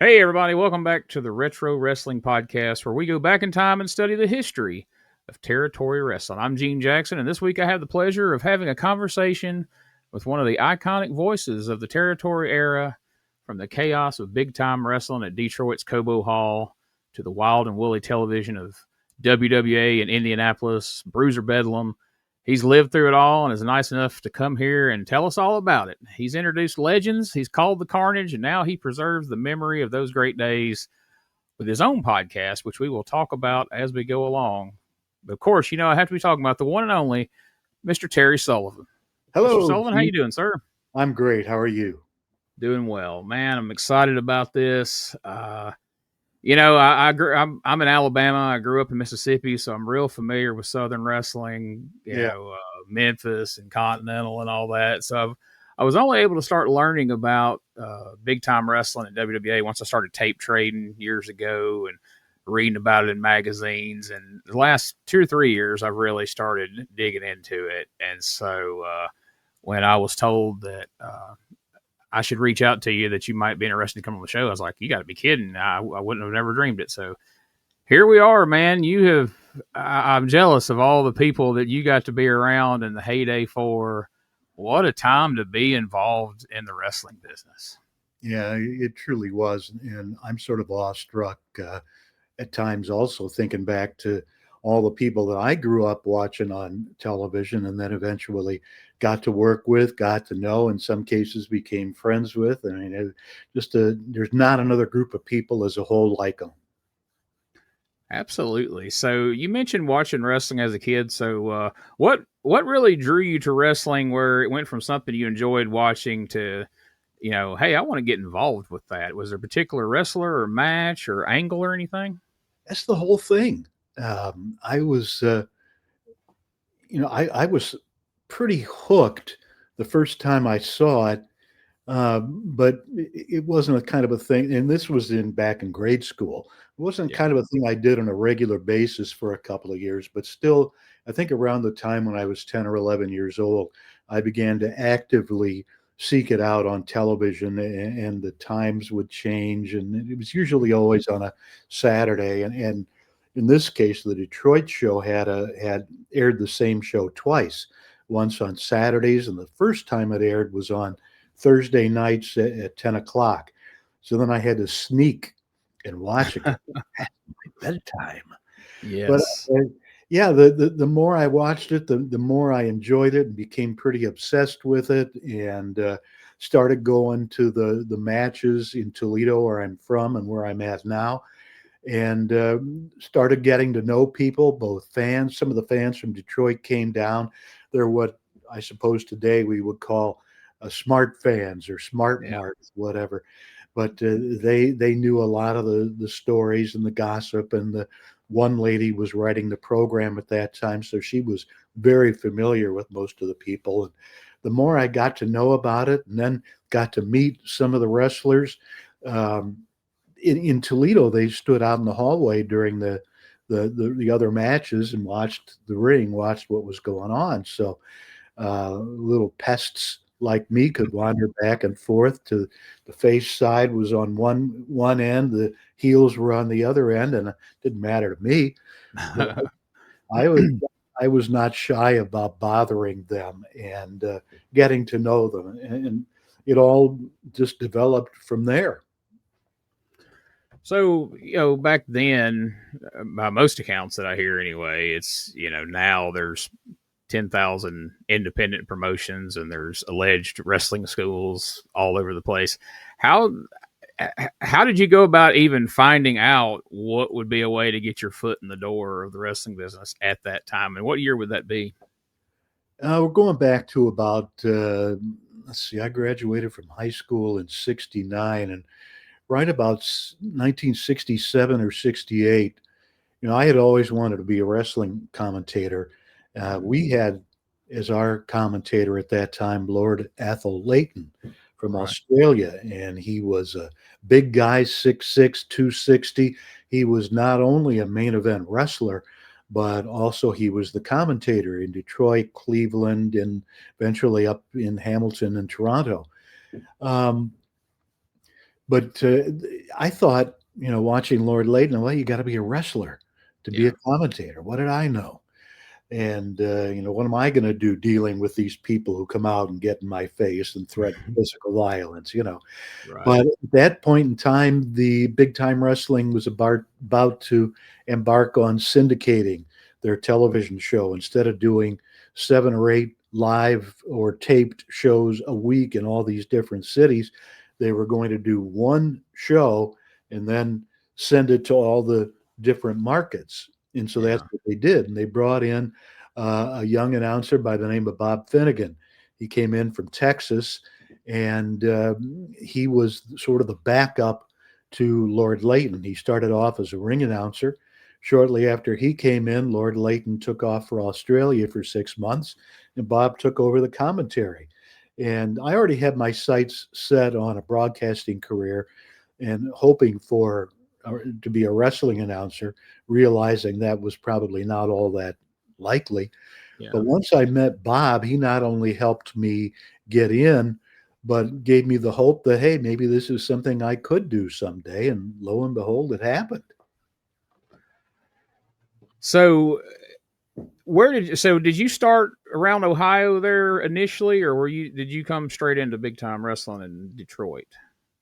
Hey, everybody, welcome back to the Retro Wrestling Podcast, where we go back in time and study the history of territory wrestling. I'm Gene Jackson, and this week I have the pleasure of having a conversation with one of the iconic voices of the territory era, from the chaos of big time wrestling at Detroit's Cobo Hall to the wild and woolly television of WWA in Indianapolis, Bruiser Bedlam. He's lived through it all and is nice enough to come here and tell us all about it. He's introduced legends, he's called the carnage, and now he preserves the memory of those great days with his own podcast, which we will talk about as we go along. But of course, I have to be talking about the one and only Mr. Terry Sullivan. Mr. Hello, Sullivan, how Gene. you doing, sir? I'm great. How are you? Doing well, man. I'm excited about this. I'm in Alabama. I grew up in Mississippi, so I'm real familiar with Southern wrestling. Yeah. Memphis and Continental and all that. So I was only able to start learning about big time wrestling at WWA once I started tape trading years ago and reading about it in magazines. And the last 2 or 3 years, I've really started digging into it. And so when I was told that I should reach out to you that you might be interested to come on the show, I was like, you got to be kidding. I wouldn't have never dreamed it. So here we are, man. I'm jealous of all the people that you got to be around in the heyday for. What a time to be involved in the wrestling business. Yeah, it truly was. And I'm sort of awestruck at times also thinking back to all the people that I grew up watching on television and then eventually got to work with, got to know, in some cases became friends with. I mean, there's not another group of people as a whole like them. Absolutely. So you mentioned watching wrestling as a kid. So what really drew you to wrestling, where it went from something you enjoyed watching to, hey, I want to get involved with that? Was there a particular wrestler or match or angle or anything? That's the whole thing. I was, I was pretty hooked the first time I saw it, but it wasn't a kind of a thing. And this was back in grade school. It wasn't Yeah. kind of a thing I did on a regular basis for a couple of years, but still, I think around the time when I was 10 or 11 years old, I began to actively seek it out on television, and the times would change. And it was usually always on a Saturday. And in this case, the Detroit show had aired the same show twice, once on Saturdays, and the first time it aired was on Thursday nights at 10 o'clock. So then I had to sneak and watch it at my bedtime. But Yes. yeah, the more I watched it, the more I enjoyed it and became pretty obsessed with it, and started going to the matches in Toledo, where I'm from and where I'm at now, and started getting to know people, both fans. Some of the fans from Detroit came down. They're what I suppose today we would call smart fans or smart Yeah. marks, whatever. But they knew a lot of the stories and the gossip, and the one lady was writing the program at that time, so she was very familiar with most of the people. And the more I got to know about it, and then got to meet some of the wrestlers. In Toledo, they stood out in the hallway during the other matches and watched the ring, watched what was going on. So little pests like me could wander back and forth. To the face side was on one end, the heels were on the other end, and it didn't matter to me. But I was I was not shy about bothering them and getting to know them, and it all just developed from there. So, back then, by most accounts that I hear anyway, it's, now there's 10,000 independent promotions and there's alleged wrestling schools all over the place. How how did you go about even finding out what would be a way to get your foot in the door of the wrestling business at that time? And what year would that be? We're going back to about, let's see, I graduated from high school in 69, and right about 1967 or 68, I had always wanted to be a wrestling commentator. We had as our commentator at that time Lord Athol Leighton from Right. Australia, and he was a big guy, 6'6", 260. He was not only a main event wrestler, but also he was the commentator in Detroit, Cleveland, and eventually up in Hamilton and Toronto. Um, But I thought, watching Lord Layton, well, you got to be a wrestler to be a Yeah. commentator. What did I know? And what am I going to do dealing with these people who come out and get in my face and threaten physical violence? Right. But at that point in time, the big time wrestling was about to embark on syndicating their television show. Instead of doing 7 or 8 live or taped shows a week in all these different cities, they were going to do one show and then send it to all the different markets. And so that's Yeah. what they did. And they brought in a young announcer by the name of Bob Finnegan. He came in from Texas, and he was sort of the backup to Lord Layton. He started off as a ring announcer. Shortly after he came in, Lord Layton took off for Australia for 6 months, and Bob took over the commentary. And I already had my sights set on a broadcasting career and hoping for to be a wrestling announcer, realizing that was probably not all that likely. But Yeah. once I met Bob, he not only helped me get in, but gave me the hope that, hey, maybe this is something I could do someday. And lo and behold, it happened. So did you start around Ohio there initially, or did you come straight into big time wrestling in Detroit?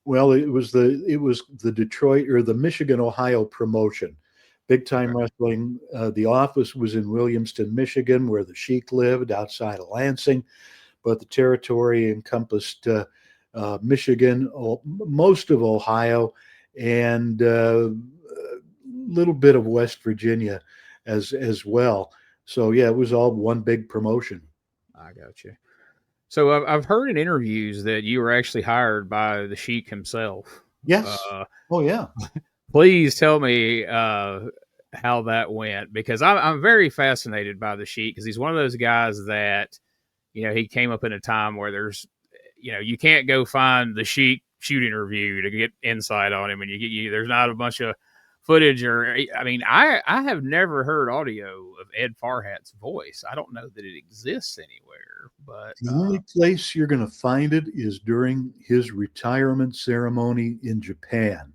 Well, it was the Detroit or the Michigan Ohio promotion. Big Okay. time wrestling. The office was in Williamston, Michigan, where the Sheik lived outside of Lansing, but the territory encompassed Michigan, most of Ohio, and a little bit of West Virginia as well. So yeah, it was all one big promotion. I got you. So I've heard in interviews that you were actually hired by the Sheik himself. Yes. Uh, Oh yeah. please tell me how that went, because I'm very fascinated by the Sheik, because he's one of those guys that he came up in a time where you can't go find the Sheik shoot interview to get insight on him, and there's not a bunch of footage, or I mean, I have never heard audio of Ed Farhat's voice. I don't know that it exists anywhere, but The only place you're going to find it is during his retirement ceremony in Japan.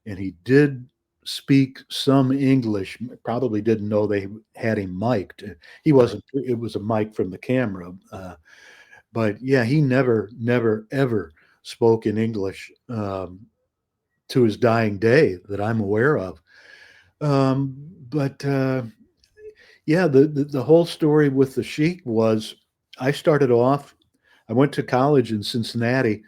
And he did speak some English, probably didn't know they had him mic'd. He right. wasn't, it was a mic from the camera. But yeah, he never, ever spoke in English to his dying day that I'm aware of. But yeah, the whole story with the Sheik was I started off, I went to college in Cincinnati,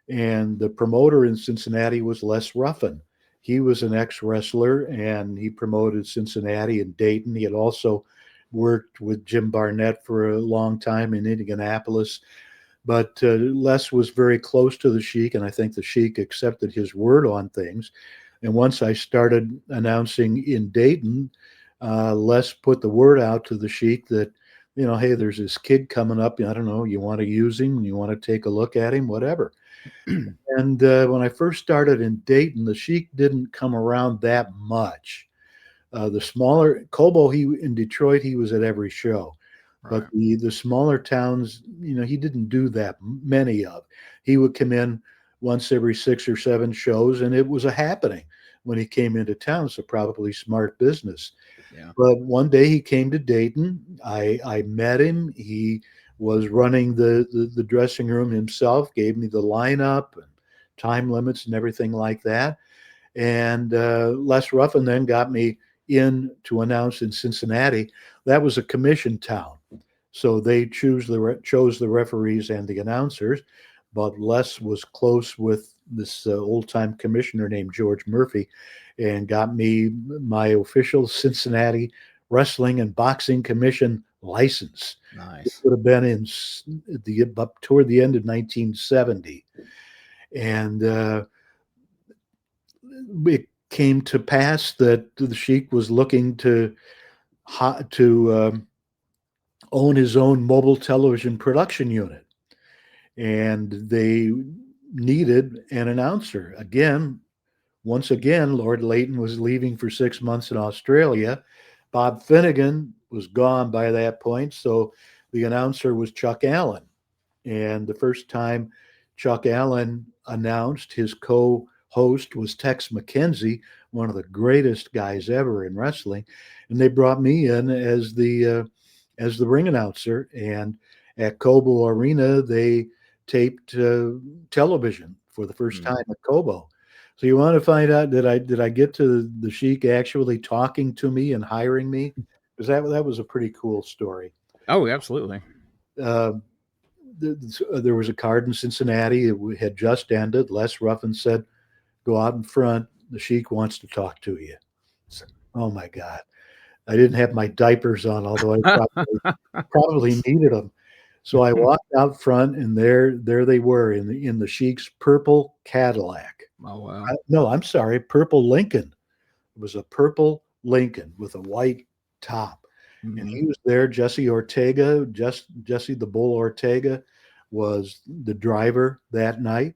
and the promoter in Cincinnati was Les Ruffin. He was an ex wrestler and he promoted Cincinnati and Dayton. He had also worked with Jim Barnett for a long time in Indianapolis. But Les was very close to the Sheik, and I think the Sheik accepted his word on things. And once I started announcing in Dayton, Les put the word out to the Sheik that, hey, there's this kid coming up. I don't know, you want to use him? You want to take a look at him? Whatever. And when I first started in Dayton, the Sheik didn't come around that much. The smaller Cobo, he in Detroit, he was at every show, but Right. the smaller towns, he didn't do that many of. He would come in once every 6 or 7 shows, and it was a happening when he came into town. So probably smart business. Yeah. But one day he came to Dayton. I met him. He was running the dressing room himself, gave me the lineup and time limits and everything like that. And Les Ruffin then got me in to announce in Cincinnati. That was a commission town. So they chose the referees and the announcers. But Les was close with this old time commissioner named George Murphy and got me my official Cincinnati Wrestling and Boxing Commission license. It Nice. would have been in the up toward the end of 1970. And it came to pass that the Sheik was looking to own his own mobile television production unit, and they needed an announcer. Once again, Lord Layton was leaving for 6 months in Australia. Bob Finnegan was gone by that point, so the announcer was Chuck Allen. And the first time Chuck Allen announced, his co host was Tex McKenzie, one of the greatest guys ever in wrestling, and they brought me in as the ring announcer. And at Cobo Arena, they taped television for the first Mm. time at Cobo. So you want to find out, did I get to the Sheik actually talking to me and hiring me? Because that was a pretty cool story. Oh, absolutely. Uh, there was a card in Cincinnati. It had just ended. Les Ruffin said, "Go out in front. The Sheik wants to talk to you." So, oh my God! I didn't have my diapers on, although I probably needed them. So I walked out front, and there they were in the Sheik's purple Cadillac. Oh, wow. No, I'm sorry, purple Lincoln. It was a purple Lincoln with a white top. And Mm-hmm. he was there. Jesse Ortega, Jesse the Bull Ortega, was the driver that night.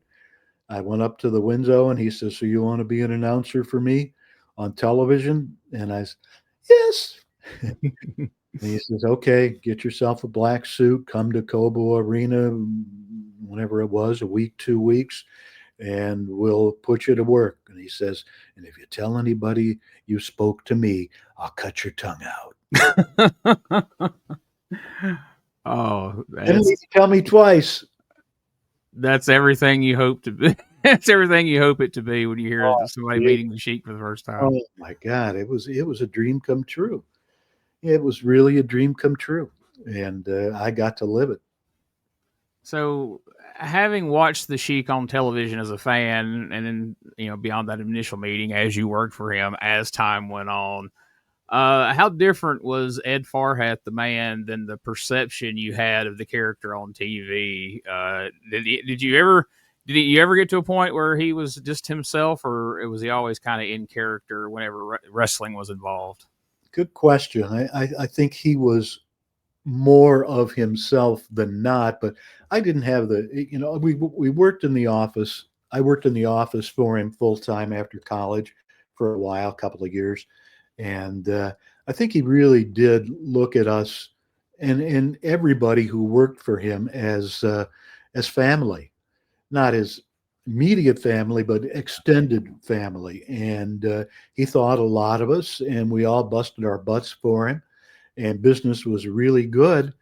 I went up to the window and he says, "So you want to be an announcer for me on television?" And I said, "Yes." And he says, "Okay, get yourself a black suit, come to Cobo Arena whenever it was, a week, 2 weeks, and we'll put you to work." And he says, "And if you tell anybody you spoke to me, I'll cut your tongue out." Oh, Didn't need to tell me twice. that's everything you hope to be. That's everything you hope it to be when you hear Oh, somebody yeah. meeting the Sheik for the first time. Oh my God, it was a dream come true. It was really a dream come true, and I got to live it. So, having watched the Sheik on television as a fan, and then beyond that initial meeting, as you worked for him, as time went on, how different was Ed Farhat, the man, than the perception you had of the character on TV? Did you ever get to a point where he was just himself, or was he always kind of in character whenever wrestling was involved? Good question. I think he was more of himself than not, but I didn't have we worked in the office. I worked in the office for him full time after college for a while, a couple of years, and I think he really did look at us and everybody who worked for him as family, not as immediate family, but extended family. And he thought a lot of us, and we all busted our butts for him. And business was really good.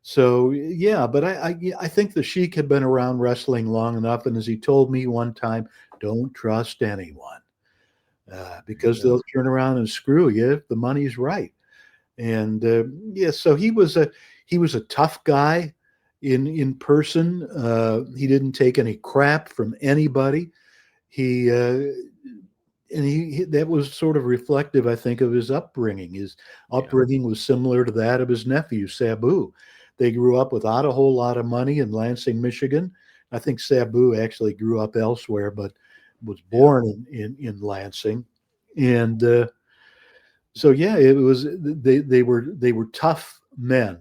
So yeah, but I think the Sheik had been around wrestling long enough, and as he told me one time, don't trust anyone because Yeah. they'll turn around and screw you if the money's right. And yeah, so he was a tough guy in person. He didn't take any crap from anybody. He and he that was sort of reflective, I think, of his upbringing. His Yeah. upbringing was similar to that of his nephew Sabu. They grew up without a whole lot of money in Lansing, Michigan. I think Sabu actually grew up elsewhere, but was Yeah. born in Lansing. And so yeah, it was they were tough men,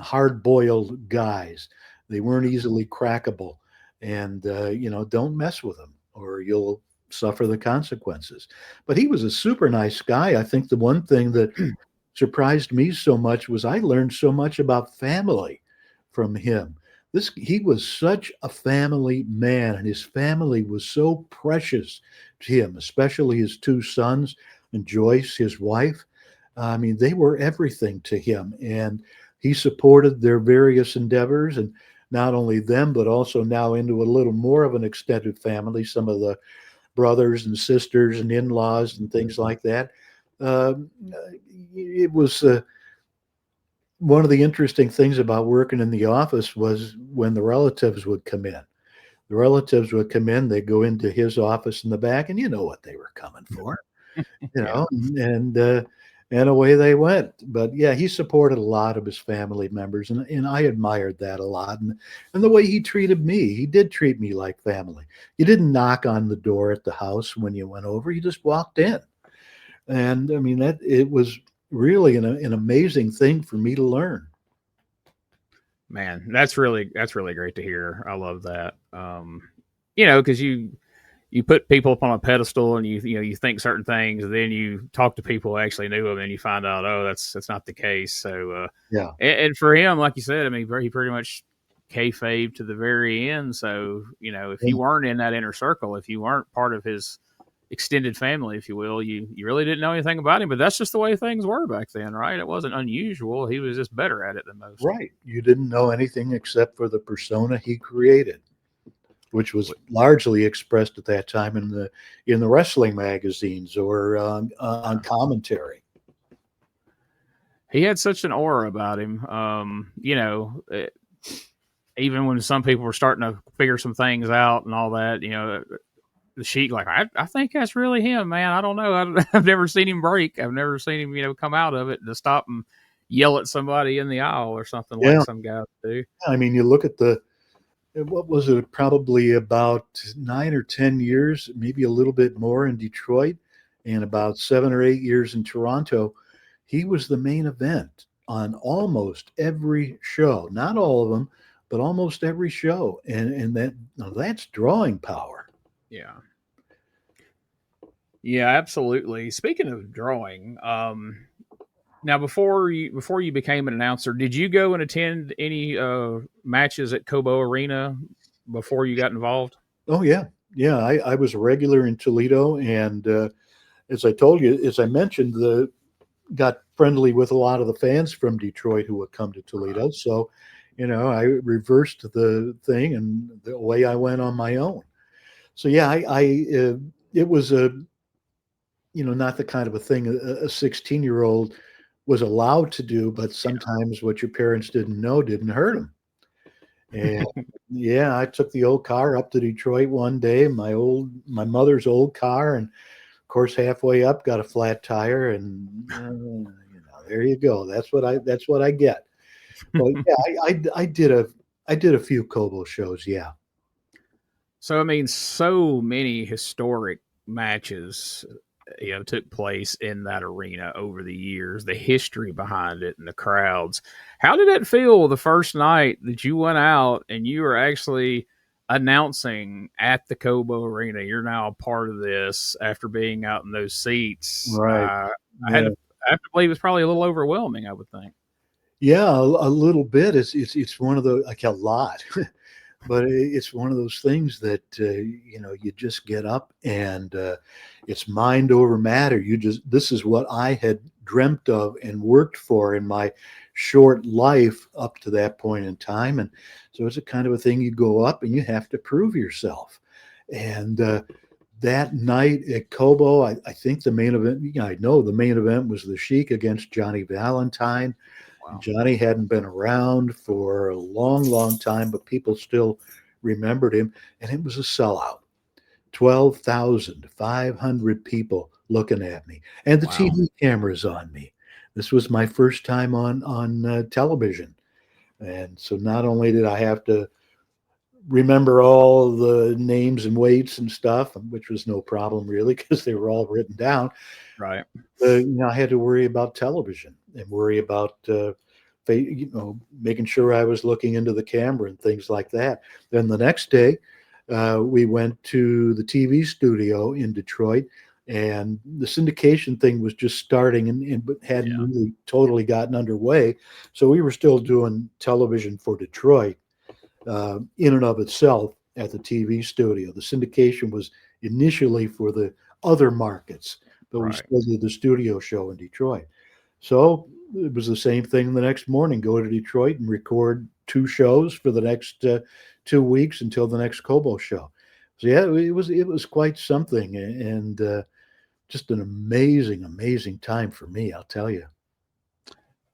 hard boiled guys. They weren't easily crackable, and don't mess with them or you'll suffer the consequences. But he was a super nice guy. I think the one thing that surprised me so much was I learned so much about family from him. He was such a family man, and his family was so precious to him, especially his two sons and Joyce, his wife. I mean, they were everything to him, and he supported their various endeavors, and not only them, but also now into a little more of an extended family. Some of the brothers and sisters and in-laws and things like that. Um, it was one of the interesting things about working in the office was when the relatives would come in. The relatives would come in, they'd go into his office in the back, and you know what they were coming for, Yeah. and away they went. But yeah, he supported a lot of his family members, and I admired that a lot. And the way he treated me, he did treat me like family. You didn't knock on the door at the house when you went over; you just walked in. And I mean that it was really an amazing thing for me to learn. Man, that's really great to hear. I love that. Because you put people up on a pedestal, and you think certain things, and then you talk to people who actually knew them, and you find out, oh, that's not the case. So, Yeah. and for him, like you said, I mean, he pretty much kayfabe to the very end. So, if you Yeah. weren't in that inner circle, if you weren't part of his extended family, if you will, you really didn't know anything about him. But that's just the way things were back then, right? It wasn't unusual. He was just better at it than most. Right. You didn't know anything except for the persona he created, which was largely expressed at that time in the wrestling magazines or on commentary. He had such an aura about him. Even when some people were starting to figure some things out and all that, the Sheik, like, I think that's really him, man. I don't know. I've never seen him break. I've never seen him, come out of it to stop and yell at somebody in the aisle or something like Yeah. some guys do. I mean, you look at what was it, probably about 9 or 10 years, maybe a little bit more in Detroit, and about 7 or 8 years in Toronto. He was the main event on almost every show, not all of them, but almost every show. And that's drawing power. Yeah. Yeah, absolutely. Speaking of drawing, now before you became an announcer, did you go and attend any matches at Cobo Arena before you got involved? Oh yeah, yeah. I was a regular in Toledo, and as I told you, as I mentioned, the got friendly with a lot of the fans from Detroit who would come to Toledo. So, I reversed the thing, and the away I went on my own. So yeah, it was not the kind of a thing a 16-year-old was allowed to do, but sometimes what your parents didn't know didn't hurt them. And yeah, I took the old car up to Detroit one day, my mother's old car, and of course halfway up got a flat tire, and there you go. That's what I get. But yeah, I did a few Kobo shows. Yeah. So I mean, so many historic matches, took place in that arena over the years. The history behind it and the crowds. How did it feel the first night that you went out and you were actually announcing at the Cobo Arena? You're now a part of this after being out in those seats. Right. I had Yeah. to, I have to believe it's probably a little overwhelming. I would think. Yeah, a little bit. It's one of the like a lot, but it's one of those things that you just get up and it's mind over matter. This is what I had dreamt of and worked for in my short life up to that point in time, and so it's a kind of a thing you go up and you have to prove yourself. And that night at Cobo, I think the main event. I know the main event was the Sheik against Johnny Valentine. Wow. Johnny hadn't been around for a long, long time, but people still remembered him, and it was a sellout. 12,500 people looking at me, and the Wow. TV cameras on me. This was my first time on television, and so not only did I have to remember all the names and weights and stuff, which was no problem really because they were all written down. Right. I had to worry about television and worry about making sure I was looking into the camera and things like that. Then the next day, we went to the TV studio in Detroit, and the syndication thing was just starting but hadn't Yeah. really totally gotten underway. So we were still doing television for Detroit in and of itself at the TV studio. The syndication was initially for the other markets, but we Right. still did the studio show in Detroit. So it was the same thing the next morning. Go to Detroit and record two shows for the next 2 weeks until the next Kobo show. So yeah, it was quite something, and just an amazing, amazing time for me. I'll tell you.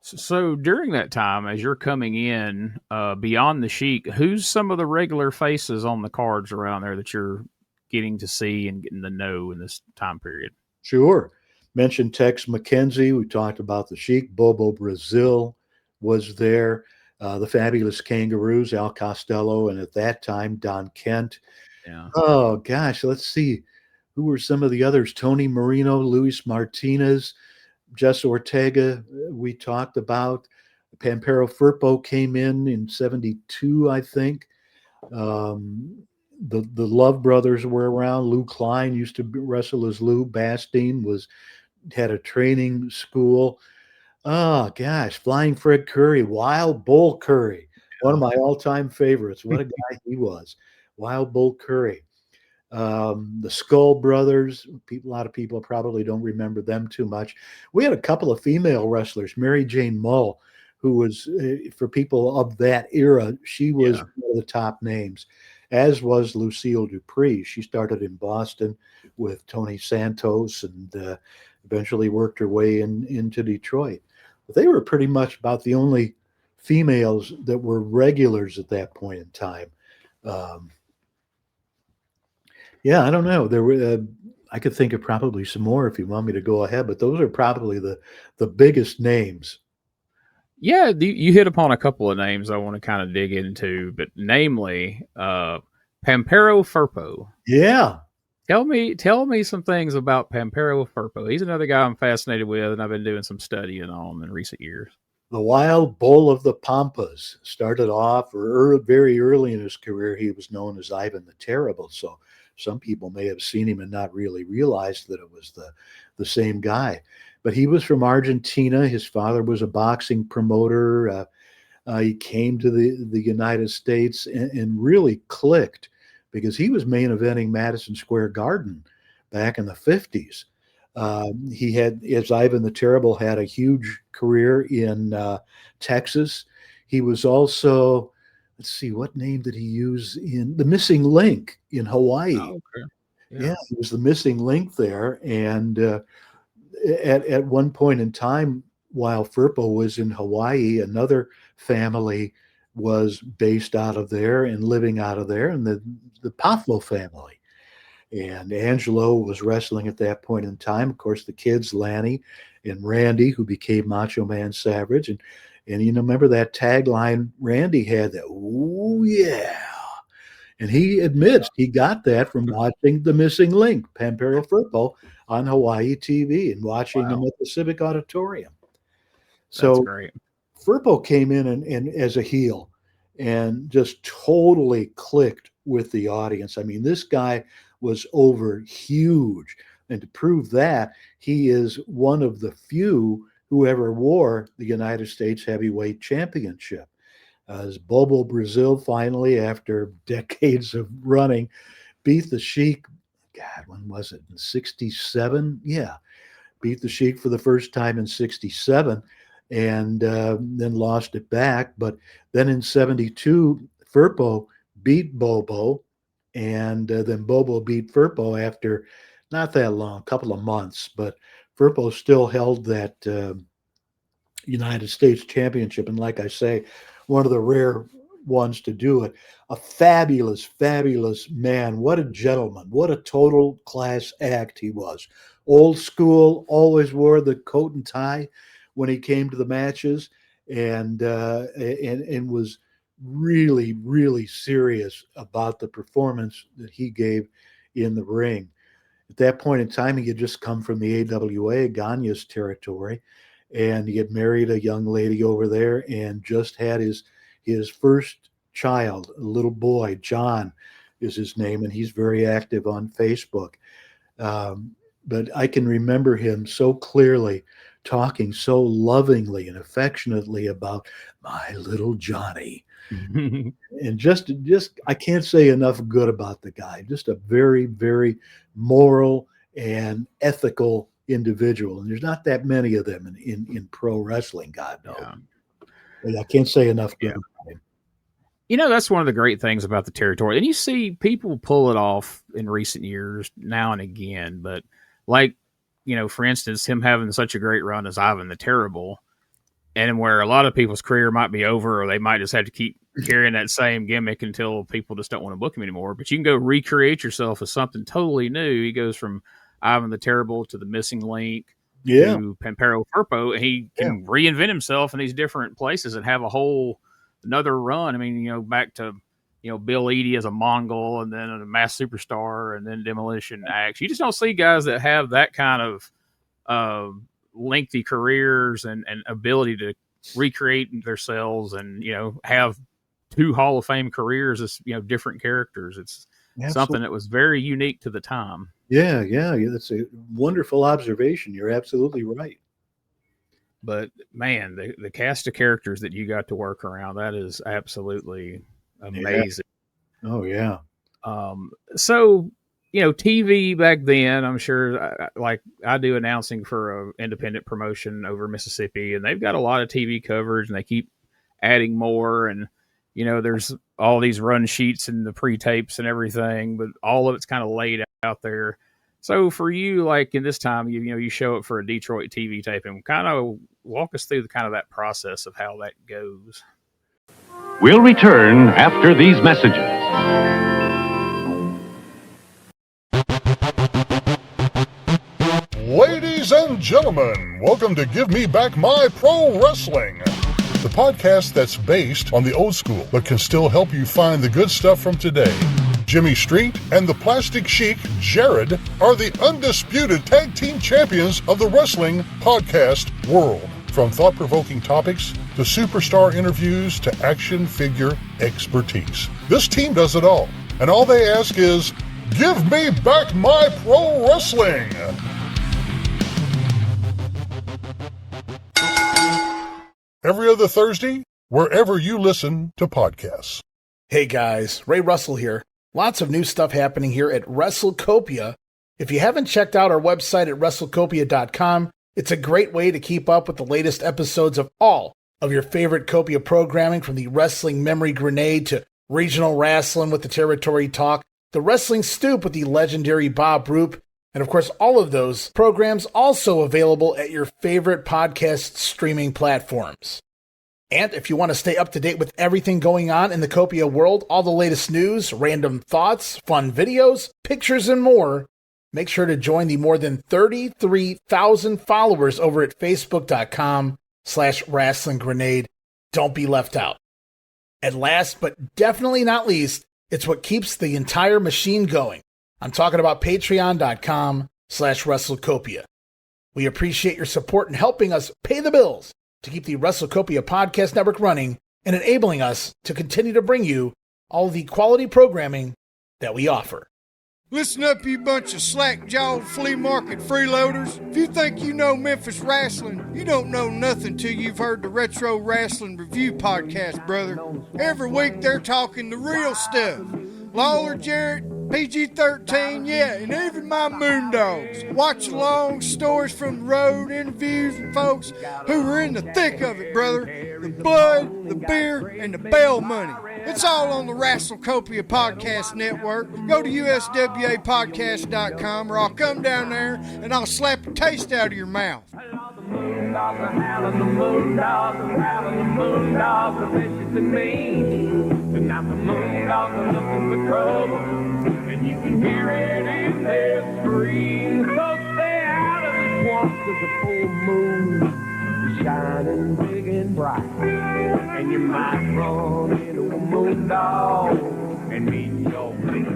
So during that time, as you're coming in, beyond the Sheik, who's some of the regular faces on the cards around there that you're getting to see and getting to know in this time period? Sure. Mentioned Tex McKenzie. We talked about the Sheik. Bobo Brazil was there. The Fabulous Kangaroos, Al Costello, and at that time, Don Kent. Yeah. Oh, gosh. Let's see. Who were some of the others? Tony Marino, Luis Martinez, Jess Ortega, we talked about. Pampero Firpo came in 72, I think. Um, the Love brothers were around. Lou Klein used to wrestle as Lou. Bastine had a training school. Oh gosh, Flying Fred Curry, Wild Bull Curry. One of my all-time favorites. What a guy he was. Wild Bull Curry. The Skull Brothers. A lot of people probably don't remember them too much. We had a couple of female wrestlers. Mary Jane Mull, who was, for people of that era, she was Yeah. one of the top names, as was Lucille Dupree. She started in Boston with Tony Santos and eventually worked her way into Detroit. But they were pretty much about the only females that were regulars at that point in time. Um, yeah, I don't know. There were I could think of probably some more if you want me to go ahead, but those are probably the biggest names. Yeah, you hit upon a couple of names I want to kind of dig into, but namely, Pampero Firpo. Yeah, Tell me some things about Pampero Firpo. He's another guy I'm fascinated with, and I've been doing some studying on in recent years. the Wild Bull of the Pampas started off, or very early in his career, he was known as Ivan the Terrible. So some people may have seen him and not really realized that it was the same guy. But he was from Argentina. His father was a boxing promoter. He came to the United States and really clicked because he was main eventing Madison Square Garden back in the 50s. He had, as Ivan the Terrible, had a huge career in Texas. He was also, let's see, what name did he use in The Missing Link in Hawaii? Oh, okay. Yeah, Yeah. he was the missing link there. And at one point in time, while Firpo was in Hawaii, another family was based out of there and living out of there, and the Paflo family. And Angelo was wrestling at that point in time. Of course, the kids, Lanny and Randy, who became Macho Man Savage. And remember that tagline Randy had, that, "Oh, yeah." And he admits he got that from watching The Missing Link, Pampero Firpo, on Hawaii TV and watching him Wow. at the Civic Auditorium. That's So great. Firpo came in and as a heel and just totally clicked with the audience. I mean, this guy was over huge. And to prove that, he is one of the few who ever wore the United States Heavyweight Championship. As Bobo Brazil finally, after decades of running, beat the Sheik. God, when was it? In 67? Yeah, beat the Sheik for the first time in 67 and then lost it back. But then in 72, Firpo beat Bobo, and then Bobo beat Firpo after not that long, a couple of months. But Firpo still held that United States Championship. And like I say, one of the rare ones to do it. A fabulous, fabulous man. What a gentleman. What a total class act he was. Old school, always wore the coat and tie when he came to the matches, and was really, really serious about the performance that he gave in the ring. At that point in time, he had just come from the AWA, Gagne's territory, and he had married a young lady over there and just had his first child, a little boy. John is his name, and he's very active on Facebook. But I can remember him so clearly talking so lovingly and affectionately about my little Johnny. And just I can't say enough good about the guy. Just a very, very moral and ethical individual. And there's not that many of them in pro wrestling, God knows. Yeah. But I can't say enough good Yeah. about him. That's one of the great things about the territory. And you see people pull it off in recent years now and again. But, like, for instance, him having such a great run as Ivan the Terrible, and where a lot of people's career might be over, or they might just have to keep carrying that same gimmick until people just don't want to book him anymore. But you can go recreate yourself as something totally new. He goes from Ivan the Terrible to the Missing Link Yeah, to Pampero Firpo, and he yeah, can reinvent himself in these different places and have a whole another run. I mean, back to Bill Eadie as a Mongol, and then a Mass Superstar, and then Demolition Axe. You just don't see guys that have that kind of uh, lengthy careers and ability to recreate themselves and have two Hall of Fame careers as different characters. It's something absolutely. that was very unique to the time. Yeah, yeah, yeah. That's a wonderful observation. You're absolutely right. But man, the cast of characters that you got to work around, that is absolutely Yeah. amazing. Oh yeah. So TV back then, I'm sure, like I do announcing for a independent promotion over Mississippi, and they've got a lot of TV coverage, and they keep adding more, and there's all these run sheets and the pre-tapes and everything, but all of it's kind of laid out there. So for you, like in this time, you show up for a Detroit TV taping. Kind of walk us through the kind of that process of how that goes. We'll return after these messages. Ladies and gentlemen, welcome to Give Me Back My Pro Wrestling, the podcast that's based on the old school but can still help you find the good stuff from today. Jimmy Street and the Plastic Sheik, Jared, are the undisputed tag team champions of the wrestling podcast world. From thought-provoking topics to superstar interviews to action figure expertise. This team does it all, and all they ask is, give me back my pro wrestling! Every other Thursday, wherever you listen to podcasts. Hey guys, Ray Russell here. Lots of new stuff happening here at WrestleCopia. If you haven't checked out our website at WrestleCopia.com, it's a great way to keep up with the latest episodes of all of your favorite Copia programming, from the Wrestling Memory Grenade to Regional Wrestling with the Territory Talk, the Wrestling Stoop with the legendary Bob Roop, and of course all of those programs also available at your favorite podcast streaming platforms. And if you want to stay up to date with everything going on in the Copia world, all the latest news, random thoughts, fun videos, pictures, and more, make sure to join the more than 33,000 followers over at Facebook.com/Wrestling Grenade. Don't be left out. And last but definitely not least, it's what keeps the entire machine going. I'm talking about Patreon.com/WrestleCopia. We appreciate your support in helping us pay the bills to keep the WrestleCopia podcast network running and enabling us to continue to bring you all the quality programming that we offer. Listen up, you bunch of slack-jawed flea market freeloaders. If you think you know Memphis wrestling, you don't know nothing till you've heard the Retro Wrestling Review podcast, brother. Every week they're talking the real stuff. Lawler, Jarrett, PG-13, yeah, and even my Moondogs. Watch along, stories from the road, interviews with folks who were in the thick of it, brother. The blood, the beer, and the bail money. It's all on the WrestleCopia Podcast Network. Go to uswapodcast.com, or I'll come down there and I'll slap the taste out of your mouth. Tonight the Moondogs are looking for trouble, and you can hear it in their screams. So stay out of the swamp, 'cause the full moon is shining big and bright, and you might run into a moondog and meet your fate.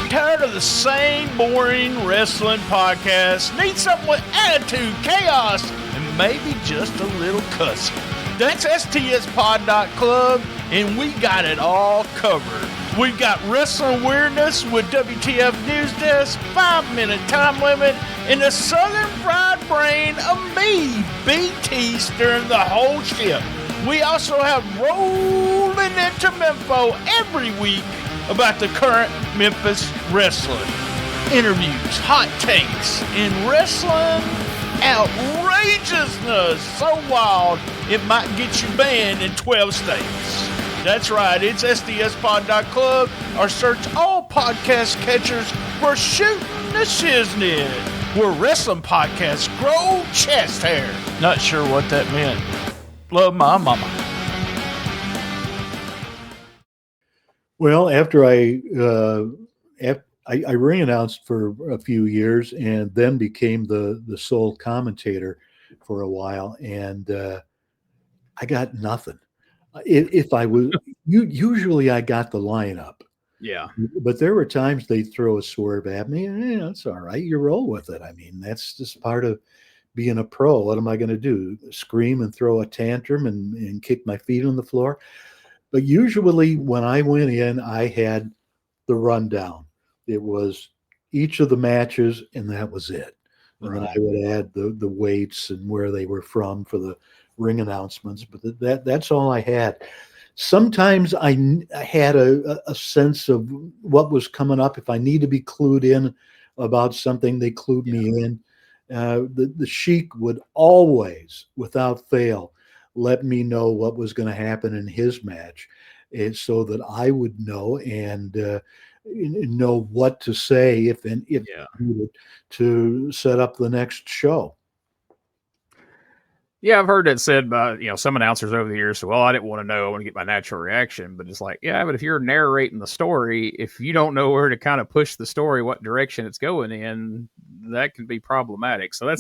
Tired of the same boring wrestling podcast? Need something with attitude, chaos, and maybe just a little cussing? That's STSPod.club, and we got it all covered. We've got wrestling weirdness with WTF News Desk, 5-minute time limit, and the Southern fried brain of me, BT, steering the whole ship. We also have Rolling into Memphis every week about the current Memphis wrestling. Interviews, hot takes, and wrestling outrageousness so wild it might get you banned in 12 states. That's right, it's SDSPod.club, or search all podcast catchers for Shooting the Shiznit, where wrestling podcasts grow chest hair. Not sure what that meant. Love my mama. Well, after I re-announced for a few years and then became the sole commentator for a while, and I got nothing. If I was, usually I got the lineup. Yeah. But there were times they'd throw a swerve at me, and it's all right. You roll with it. I mean, that's just part of being a pro. What am I going to do? Scream and throw a tantrum and kick my feet on the floor? But usually when I went in, I had the rundown. It was each of the matches, and that was it. And then I Right. would add the weights and where they were from for the ring announcements. But that's all I had. Sometimes I had a sense of what was coming up. If I need to be clued in about something, they clued me in. The Sheik would always, without fail, let me know what was going to happen in his match, and so that I would know and know what to say if Yeah. needed to set up the next show. Yeah, I've heard that said by some announcers over the years. So, well, I didn't want to know. I want to get my natural reaction. But it's like, yeah, but if you're narrating the story, if you don't know where to kind of push the story, what direction it's going in, that can be problematic. So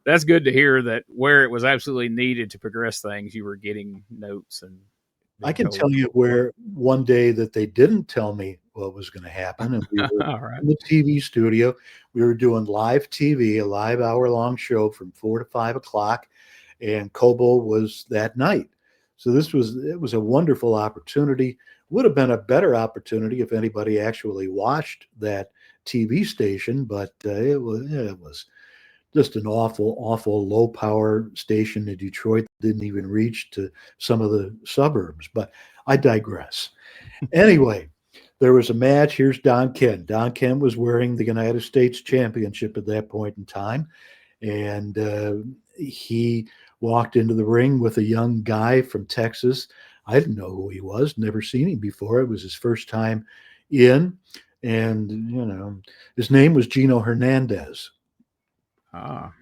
that's good to hear that where it was absolutely needed to progress things, you were getting notes and I being can told. tell you where one day that they didn't tell me what was going to happen, and we were All right. in the TV studio. We were doing live TV, a live hour-long show from 4 to 5 o'clock, and Cobo was that night. So it was a wonderful opportunity. Would have been a better opportunity if anybody actually watched that TV station, but it was just an awful, awful low power station in Detroit that didn't even reach to some of the suburbs. But I digress. Anyway, there was a match. Here's Don Kent. Don Kent was wearing the United States Championship at that point in time. And he walked into the ring with a young guy from Texas. I didn't know who he was, never seen him before. It was his first time in. And, his name was Gino Hernandez. Ah.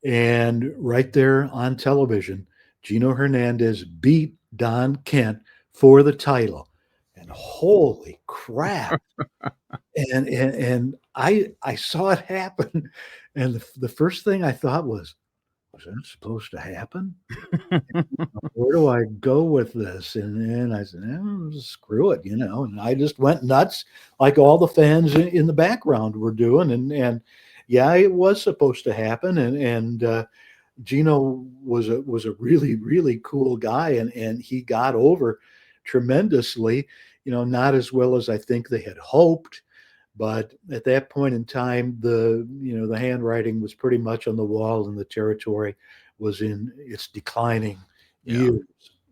And right there on television, Gino Hernandez beat Don Kent for the title. And holy crap. And I saw it happen. And the first thing I thought was that supposed to happen? Where do I go with this? And then I said, screw it, And I just went nuts like all the fans in the background were doing. And yeah, it was supposed to happen. And Gino was a really, really cool guy, and he got over tremendously, not as well as I think they had hoped. But at that point in time, the handwriting was pretty much on the wall, and the territory was in its declining years.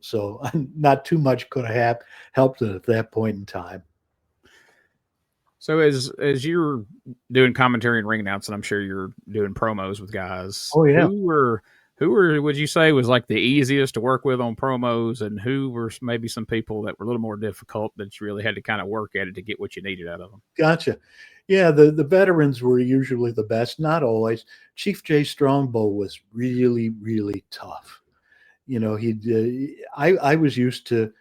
So not too much could have helped it at that point in time. So as you're doing commentary and ring announcing, I'm sure you're doing promos with guys. Oh yeah. Who were would you say was like the easiest to work with on promos, and who were maybe some people that were a little more difficult that you really had to kind of work at it to get what you needed out of them? Gotcha. Yeah, the veterans were usually the best, not always. Chief J Strongbow was really, really tough. I was used to,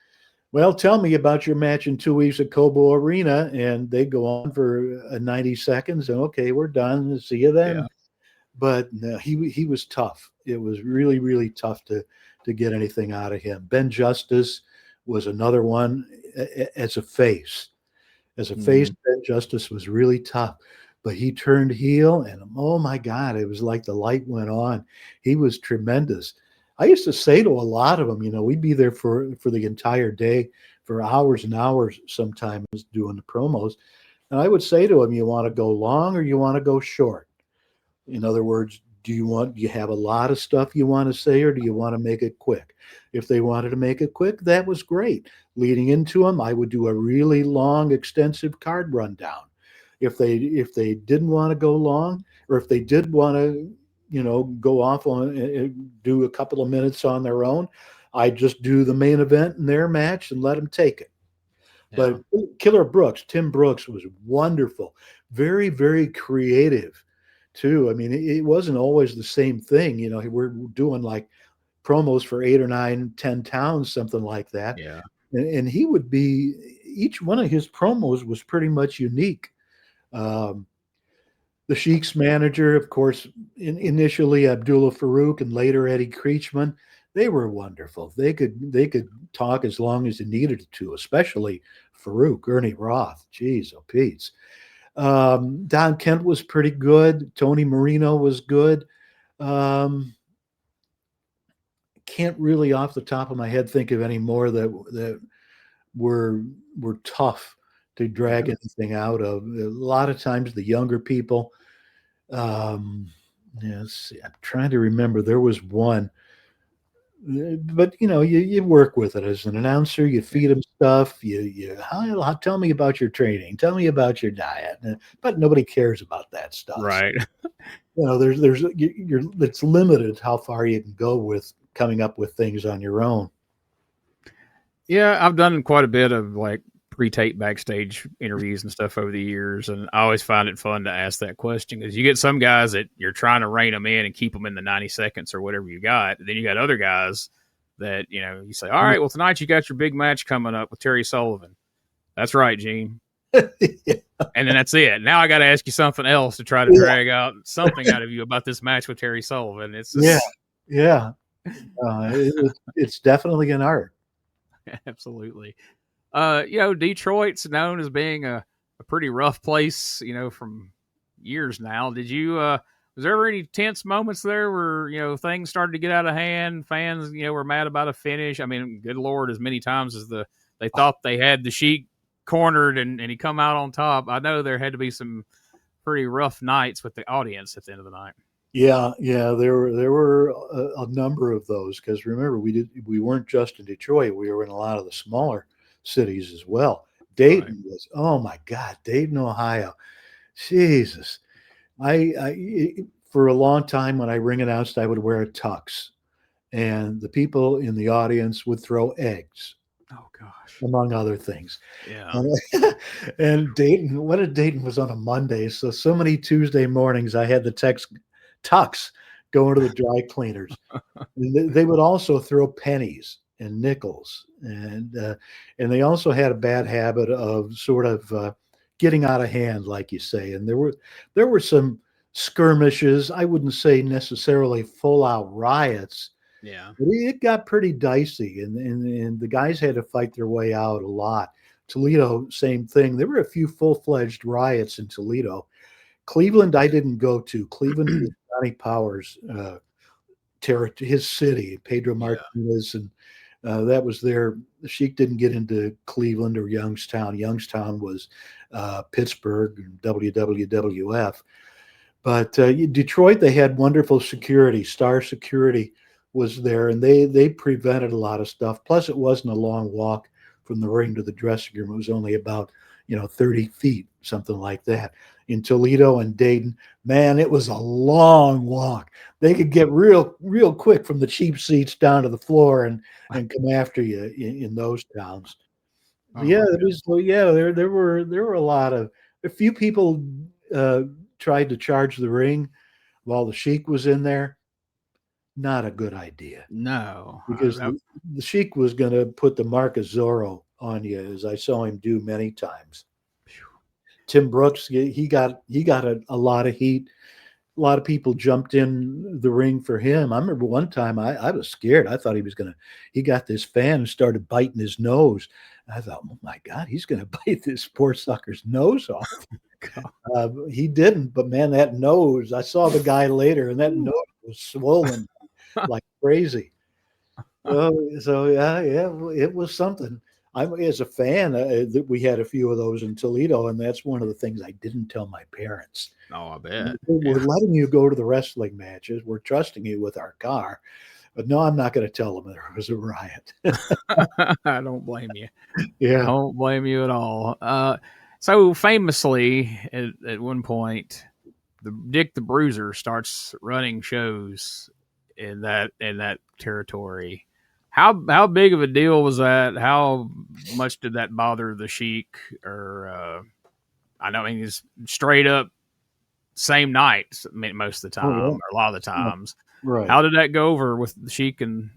well, tell me about your match in 2 weeks at Cobo Arena, and they go on for 90 seconds, and okay, we're done. See you then. Yeah. But no, he was tough. It was really, really tough to get anything out of him. Ben Justice was another one as a face. As a face, Ben Justice was really tough, but he turned heel, and oh my God, it was like the light went on. He was tremendous. I used to say to a lot of them, we'd be there for the entire day, for hours and hours sometimes doing the promos. And I would say to them, you want to go long or you want to go short? In other words, do you have a lot of stuff you want to say, or do you want to make it quick? If they wanted to make it quick, that was great. Leading into them, I would do a really long, extensive card rundown. If they didn't want to go long, or if they did want to, go off on do a couple of minutes on their own, I just do the main event in their match and let them take it. Yeah. But Tim Brooks was wonderful, very, very creative too. I mean, it wasn't always the same thing. We're doing like promos for 8 or 9, 10 towns, something like that. Yeah. And he would be, each one of his promos was pretty much unique. The Sheik's manager, of course, initially Abdullah Farouk and later Eddie Creechman, they were wonderful. They could talk as long as they needed to, especially Farouk, Ernie Roth. Jeez, oh Pete's. Don Kent was pretty good. Tony Marino was good. Can't really off the top of my head think of any more that were tough to drag anything out of. A lot of times the younger people, yes, I'm trying to remember. There was one, but you work with it as an announcer. You feed them stuff. Tell me about your training. Tell me about your diet. But nobody cares about that stuff. Right. It's limited how far you can go with coming up with things on your own. Yeah, I've done quite a bit of like pre-tape backstage interviews and stuff over the years, and I always find it fun to ask that question because you get some guys that you're trying to rein them in and keep them in the 90 seconds or whatever you got. Then you got other guys that you say, all right, well tonight you got your big match coming up with Terry Sullivan. That's right, Gene. Yeah. And then that's it. Now I got to ask you something else to try to drag out something out of you about this match with Terry Sullivan. It's just, yeah. It's definitely an art. Absolutely. Detroit's known as being a pretty rough place, from years now. Did you, was there ever any tense moments there where, things started to get out of hand? Fans, were mad about a finish. I mean, good Lord, as many times as they thought they had the Sheik cornered and he come out on top. I know there had to be some pretty rough nights with the audience at the end of the night. Yeah, there were a number of those because remember we weren't just in Detroit, we were in a lot of the smaller cities as well. Dayton was, oh my God, Dayton, Ohio, Jesus! I for a long time when I ring announced, I would wear a tux, and the people in the audience would throw eggs. Oh gosh, among other things. Yeah. And Dayton, Dayton was on a Monday, so many Tuesday mornings I had the tux going to the dry cleaners. And they would also throw pennies and nickels, and they also had a bad habit of sort of getting out of hand, like you say. And there were some skirmishes. I wouldn't say necessarily full out riots. Yeah, but it got pretty dicey, and the guys had to fight their way out a lot. Toledo, same thing. There were a few full-fledged riots in Toledo. Cleveland, I didn't go to. Cleveland was Johnny Powers' his city, Pedro Martinez, and that was there. The Sheik didn't get into Cleveland or Youngstown. Youngstown was Pittsburgh and WWF. But Detroit, they had wonderful security. Star Security was there, and they prevented a lot of stuff. Plus, it wasn't a long walk from the ring to the dressing room. It was only about 30 feet, something like that. In Toledo and Dayton, man, it was a long walk. They could get real quick from the cheap seats down to the floor and come after you in those towns. Oh, there were a few people tried to charge the ring while the Sheik was in there. Not a good idea. No, because the Sheik was going to put the mark of Zorro on you, as I saw him do many times. Tim Brooks, he got a lot of heat. A lot of people jumped in the ring for him. I remember one time I was scared. I thought he got this fan and started biting his nose. I thought, oh my God, he's going to bite this poor sucker's nose off. He didn't, but man, that nose, I saw the guy later and that nose was swollen like crazy. It was something. As a fan, that we had a few of those in Toledo, and that's one of the things I didn't tell my parents. Oh, I bet. We're letting you go to the wrestling matches. We're trusting you with our car. But no, I'm not going to tell them there was a riot. I don't blame you. Yeah. I don't blame you at all. So famously, at one point, Dick the Bruiser starts running shows in that territory. How big of a deal was that? How much did that bother the Sheik? Or he's straight up same night most of the time, or a lot of the times. Right. How did that go over with the Sheik and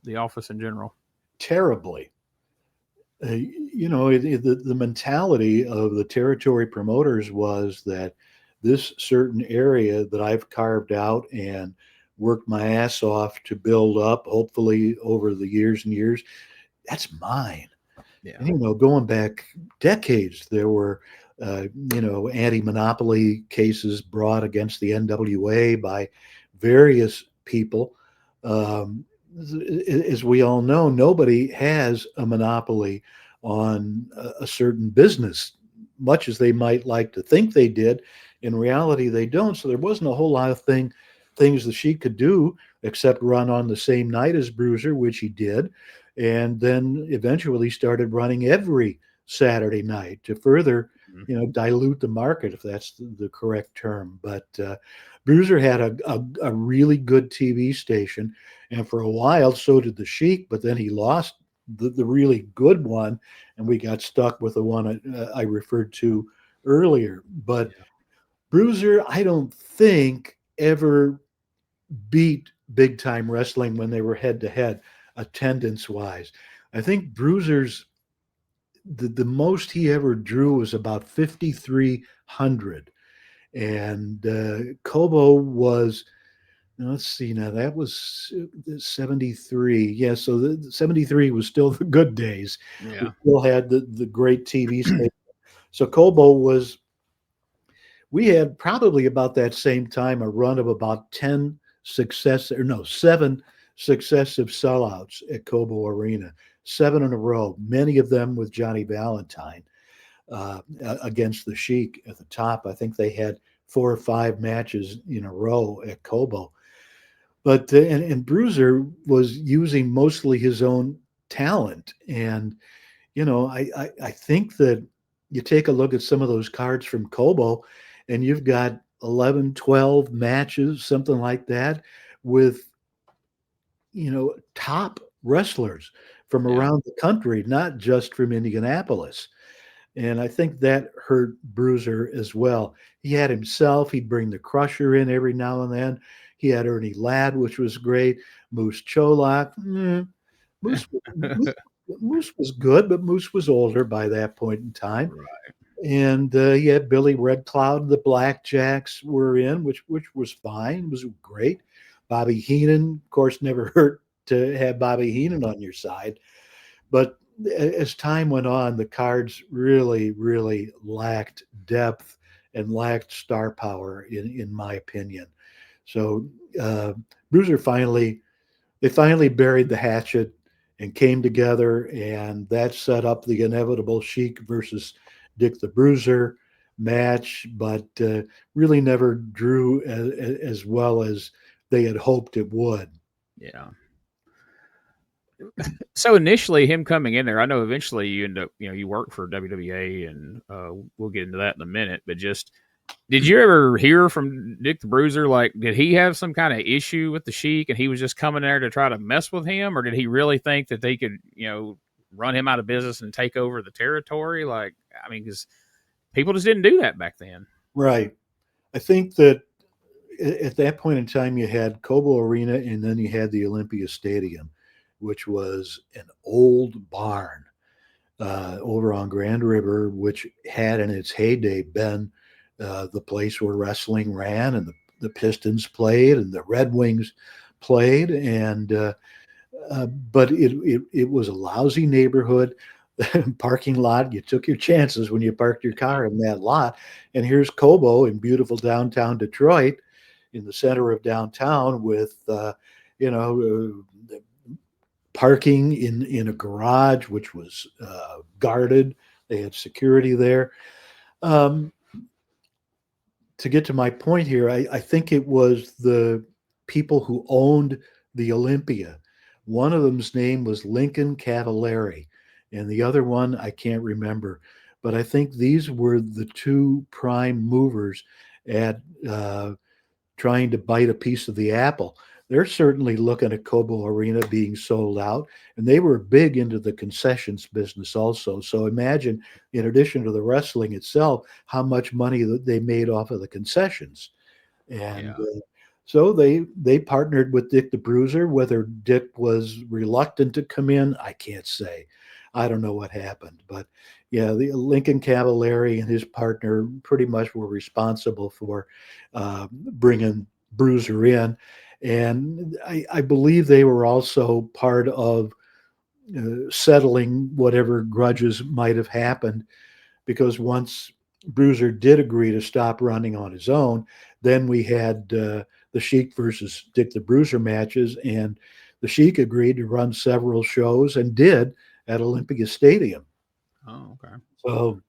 the office in general? Terribly. The mentality of the territory promoters was that this certain area that I've carved out and worked my ass off to build up, hopefully over the years and years, that's mine. Yeah. And, going back decades, there were, anti-monopoly cases brought against the NWA by various people. As we all know, nobody has a monopoly on a certain business much as they might like to think they did, in reality they don't. So there wasn't a whole lot of things the Sheik could do except run on the same night as Bruiser, which he did, and then eventually started running every Saturday night to further, dilute the market, if that's the correct term. But Bruiser had a really good TV station, and for a while so did the Sheik, but then he lost the really good one, and we got stuck with the one I referred to earlier. But Bruiser, I don't think, ever beat Big Time Wrestling when they were head to head, attendance wise. I think Bruiser's the most he ever drew was about 5,300, and Cobo was. Let's see now. That was 73. Yeah, so the 73 was still the good days. Yeah. We still had the great TV station. So Cobo was. We had probably about that same time a run of about 7 successive sellouts at Cobo Arena, 7 in a row, many of them with Johnny Valentine against the Sheik at the top. I think they had 4 or 5 matches in a row at Cobo. But and Bruiser was using mostly his own talent. And, I think that you take a look at some of those cards from Cobo, and you've got 11, 12 matches, something like that, with, top wrestlers from around the country, not just from Indianapolis. And I think that hurt Bruiser as well. He had himself. He'd bring the Crusher in every now and then. He had Ernie Ladd, which was great. Moose Cholak. Moose was good, but Moose was older by that point in time. Right. And he had Billy Red Cloud. The Blackjacks were in, which was fine. It was great. Bobby Heenan, of course, never hurt to have Bobby Heenan on your side. But as time went on, the cards really, really lacked depth and lacked star power, in my opinion. So Bruiser finally buried the hatchet and came together, and that set up the inevitable Sheik versus Dick the Bruiser match, but really never drew as well as they had hoped it would. Yeah. So initially, him coming in there, I know eventually you end up, you work for WWA, and we'll get into that in a minute. But just, did you ever hear from Dick the Bruiser? Like, did he have some kind of issue with the Sheik, and he was just coming there to try to mess with him, or did he really think that they could, run him out of business and take over the territory? Like, I mean, because people just didn't do that back then. Right. I think that at that point in time, you had Cobo Arena, and then you had the Olympia Stadium, which was an old barn over on Grand River, which had in its heyday been the place where wrestling ran, and the Pistons played, and the Red Wings played, and but it was a lousy neighborhood. Parking lot, you took your chances when you parked your car in that lot. And here's Cobo in beautiful downtown Detroit, in the center of downtown, with parking in a garage which was guarded. They had security there. To get to my point here, I think it was the people who owned the Olympia. One of them's name was Lincoln Cavallari, and the other one I can't remember. But I think these were the two prime movers at trying to bite a piece of the apple. They're certainly looking at Cobo Arena being sold out, and they were big into the concessions business also. So imagine, in addition to the wrestling itself, how much money that they made off of the concessions. And so they partnered with Dick the Bruiser. Whether Dick was reluctant to come in, I can't say. I don't know what happened. But yeah, the Lincoln Cavallari and his partner pretty much were responsible for bringing Bruiser in. And I believe they were also part of settling whatever grudges might have happened, because once Bruiser did agree to stop running on his own, then we had the Sheik versus Dick the Bruiser matches, and the Sheik agreed to run several shows and did at Olympia Stadium. Oh, okay. So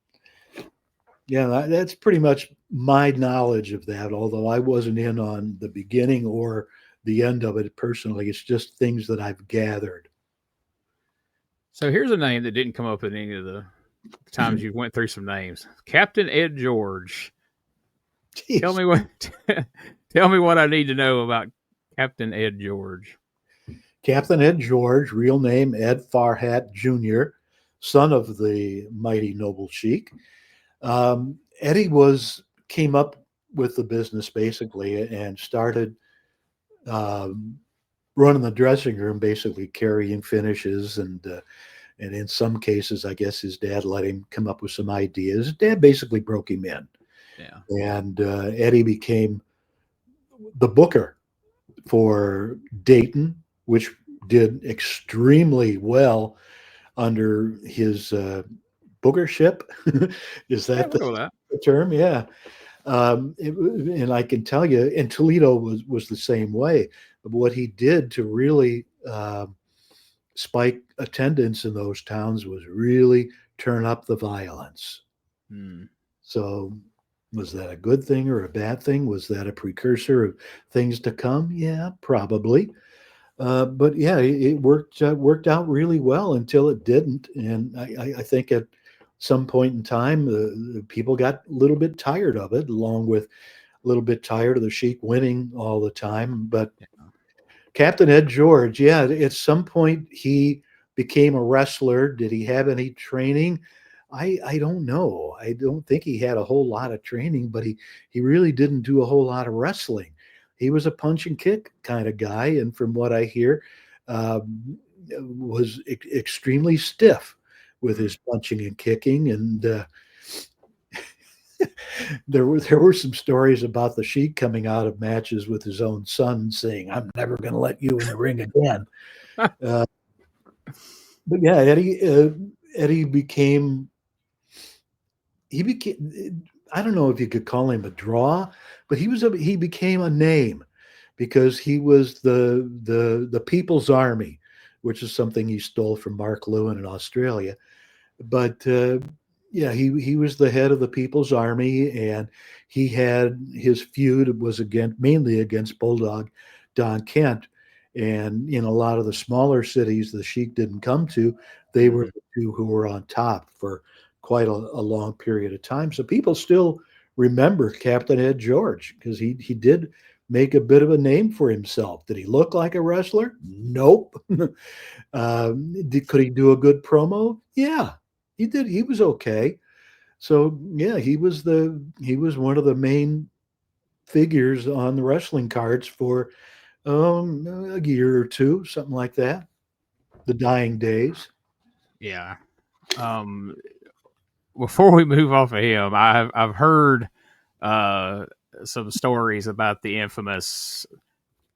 Yeah, that's pretty much my knowledge of that, although I wasn't in on the beginning or the end of it personally. It's just things that I've gathered. So here's a name that didn't come up in any of the times you went through some names. Captain Ed George. Tell Jeez. me what tell me what I need to know about Captain Ed George. Captain Ed George, real name Ed Farhat Jr., son of the mighty noble Sheik. Eddie came up with the business basically and started running the dressing room, basically carrying finishes, and in some cases, I guess his dad let him come up with some ideas. His dad basically broke him in, Yeah. and Eddie became the booker for Dayton, which did extremely well under his bookership. Is Yeah, that we'll go with that. the term? Yeah. And I can tell you, and Toledo was the same way. But what he did to really spike attendance in those towns was really turn up the violence. Hmm. So, was that a good thing or a bad thing? Was that a precursor of things to come? Yeah, probably. But yeah, it worked out really well until it didn't, and I think at some point in time, people got a little bit tired of it, along with a little bit tired of the Sheik winning all the time. But Captain Ed George, yeah, at some point he became a wrestler. Did he have any training? I don't know. I don't think he had a whole lot of training, but he really didn't do a whole lot of wrestling. He was a punch and kick kind of guy, and from what I hear, was extremely stiff with his punching and kicking. And there were some stories about the Sheik coming out of matches with his own son, saying, "I'm never going to let you in the ring again." But yeah, Eddie became. He became. I don't know if you could call him a draw, but he became a name because he was the People's Army, which is something he stole from Mark Lewin in Australia. But yeah, he was the head of the People's Army, and he had his feud was mainly against Bulldog Don Kent. And in a lot of the smaller cities the Sheik didn't come to, they were the two who were on top for quite a long period of time. So people still remember Captain Ed George because he did make a bit of a name for himself. Did he look like a wrestler? Nope. Could he do a good promo? Yeah, he did. He was okay. So yeah, he was one of the main figures on the wrestling cards for a year or two, something like that. The dying days. Yeah. Before we move off of him, I've heard some stories about the infamous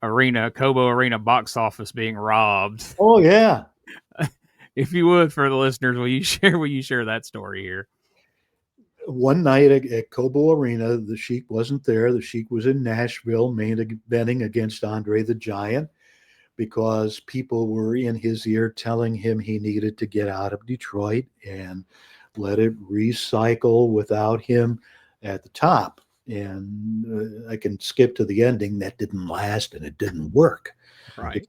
Cobo Arena box office being robbed. Oh yeah. If you would, for the listeners, will you share that story here? One night at Cobo Arena, the Sheik wasn't there. The Sheik was in Nashville, main eventing against Andre the Giant, because people were in his ear telling him he needed to get out of Detroit and let it recycle without him at the top. And I can skip to the ending. That didn't last and it didn't work. Right.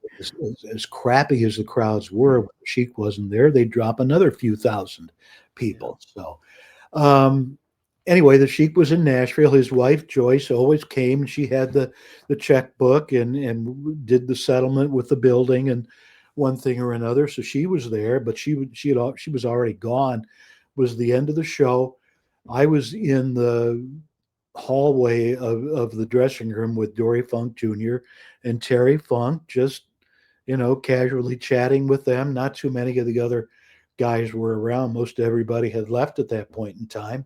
As crappy as the crowds were, when Sheik wasn't there, they'd drop another few thousand people. So anyway, the Sheik was in Nashville. His wife Joyce always came, and she had the checkbook and did the settlement with the building and one thing or another. So she was there, but she was already gone. It was the end of the show. I was in the hallway of the dressing room with Dory Funk Jr. and Terry Funk, just casually chatting with them. Not too many of the other guys were around. Most everybody had left at that point in time.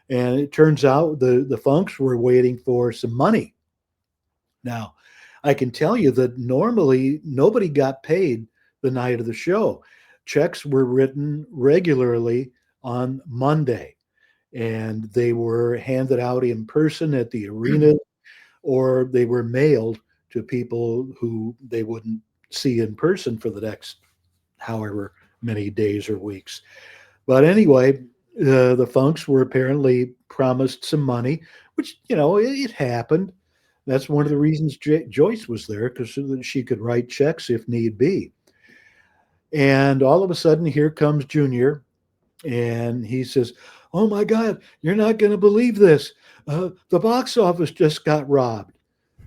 And it turns out the Funks were waiting for some money. Now, I can tell you that normally nobody got paid the night of the show. Checks were written regularly on Monday, and they were handed out in person at the arena, or they were mailed to people who they wouldn't see in person for the next however many days or weeks. But anyway, the Funks were apparently promised some money, which, it happened. That's one of the reasons Joyce was there, because she could write checks if need be. And all of a sudden, here comes Junior, and he says, "Oh my God, you're not going to believe this. The box office just got robbed."